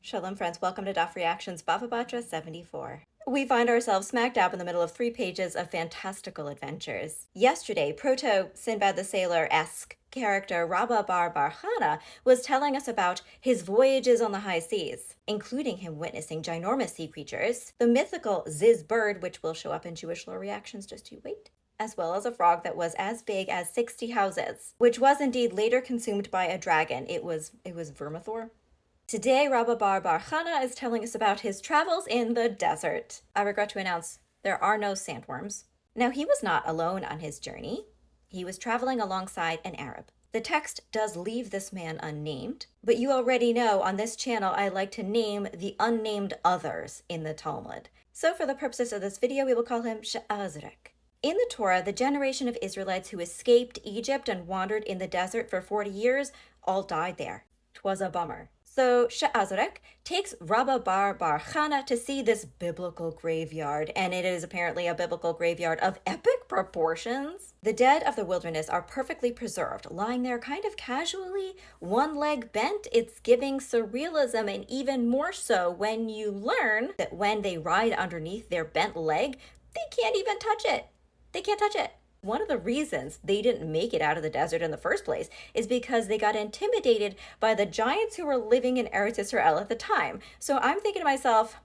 Shalom, friends. Welcome to Daf Reactions Bava Batra 74. We find ourselves smack dab in the middle of 3 pages of fantastical adventures. Yesterday, proto-Sinbad the Sailor-esque character Rabba Bar Barhana was telling us about his voyages on the high seas, including him witnessing ginormous sea creatures, the mythical Ziz bird, which will show up in Jewish lore reactions, just you wait, as well as a frog that was as big as 60 houses, which was indeed later consumed by a dragon. It was Vermithor. Today, Rabba Bar Barhana is telling us about his travels in the desert. I regret to announce there are no sandworms. Now, he was not alone on his journey. He was traveling alongside an Arab. The text does leave this man unnamed, but you already know on this channel I like to name the unnamed others in the Talmud. So for the purposes of this video, we will call him Sha'azrek. In the Torah, the generation of Israelites who escaped Egypt and wandered in the desert for 40 years all died there. 'Twas a bummer. So Sha'azrek takes Rabba Bar Barhana to see this biblical graveyard, and it is apparently a biblical graveyard of epic proportions. The dead of the wilderness are perfectly preserved, lying there kind of casually, one leg bent. It's giving surrealism, and even more so when you learn that when they ride underneath their bent leg, they can't even touch it. They can't touch it. One of the reasons they didn't make it out of the desert in the first place is because they got intimidated by the giants who were living in Eretz Israel at the time. So I'm thinking to myself,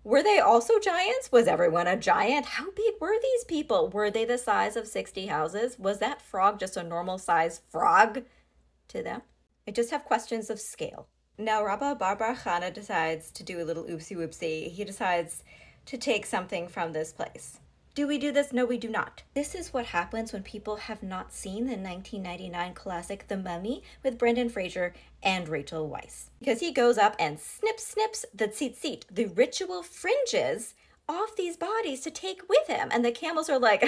were they also giants? Was everyone a giant? How big were these people? Were they the size of 60 houses? Was that frog just a normal size frog to them? I just have questions of scale. Now Rabba Bar Barhana decides to do a little oopsie whoopsie. He decides to take something from this place. Do we do this? No, we do not. This is what happens when people have not seen the 1999 classic The Mummy with Brendan Fraser and Rachel Weisz. Because he goes up and snips the tzitzit, the ritual fringes, off these bodies to take with him. And the camels are like,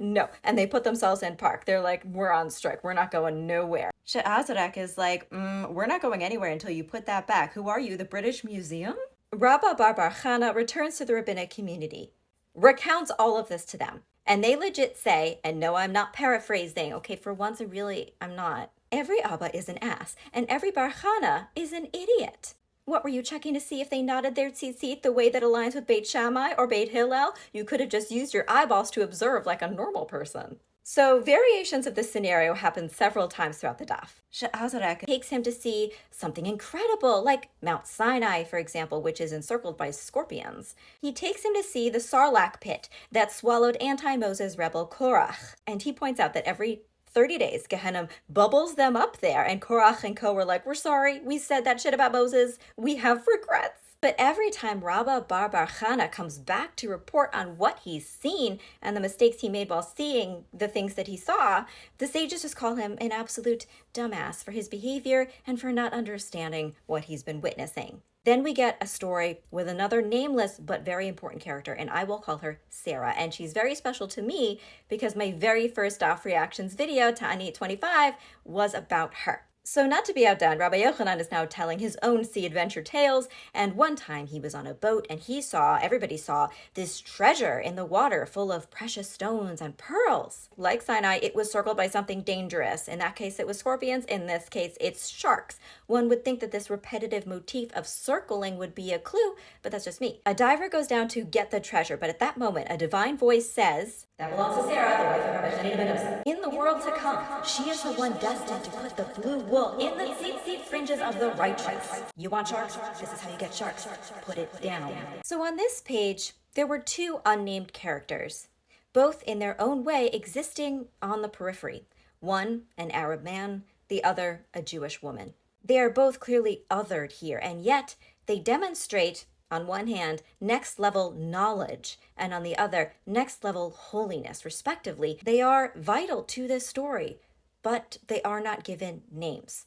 no. And they put themselves in park. They're like, we're on strike. We're not going nowhere. Sha'azrek is like, we're not going anywhere until you put that back. Who are you, the British Museum? Rabba Bar Barhana returns to the rabbinic community, recounts all of this to them. And they legit say, and no, I'm not paraphrasing. Okay, for once, I'm not. Every Abba is an ass, and every Barhana is an idiot. What, were you checking to see if they nodded their tzitzit the way that aligns with Beit Shammai or Beit Hillel? You could have just used your eyeballs to observe like a normal person. So variations of this scenario happen several times throughout the daf. Sha'azrek takes him to see something incredible, like Mount Sinai, for example, which is encircled by scorpions. He takes him to see the Sarlacc pit that swallowed anti-Moses rebel Korach. And he points out that every 30 days, Gehenna bubbles them up there, and Korach and Co were like, we're sorry, we said that shit about Moses, we have regrets. But every time Rabba Bar Barhana comes back to report on what he's seen and the mistakes he made while seeing the things that he saw, the sages just call him an absolute dumbass for his behavior and for not understanding what he's been witnessing. Then we get a story with another nameless but very important character, and I will call her Sarah. And she's very special to me because my very first Daf Reactions video, Ta'anit 25, was about her. So not to be outdone, Rabbi Yochanan is now telling his own sea adventure tales, and one time he was on a boat and everybody saw, this treasure in the water full of precious stones and pearls. Like Sinai, it was circled by something dangerous. In that case, it was scorpions. In this case, it's sharks. One would think that this repetitive motif of circling would be a clue, but that's just me. A diver goes down to get the treasure, but at that moment, a divine voice says, that belongs to Sarah, the wife of Rabbi Chanina ben Dosa. In the world to come, she is the one destined to put the blue wool in the tzitzit fringes of the righteous. You want sharks? This is how you get sharks. Put it down. So on this page, there were 2 unnamed characters, both in their own way existing on the periphery. One, an Arab man, the other, a Jewish woman. They are both clearly othered here, and yet they demonstrate, on one hand, next level knowledge, and on the other, next level holiness, respectively. They are vital to this story, but they are not given names.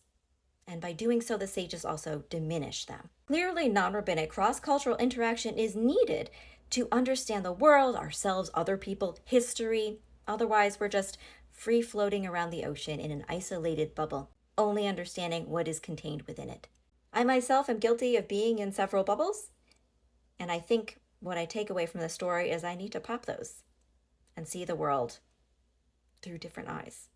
And by doing so, the sages also diminish them. Clearly, non-rabbinic cross-cultural interaction is needed to understand the world, ourselves, other people, history. Otherwise, we're just free-floating around the ocean in an isolated bubble, only understanding what is contained within it. I myself am guilty of being in several bubbles, and I think what I take away from the story is I need to pop those and see the world through different eyes.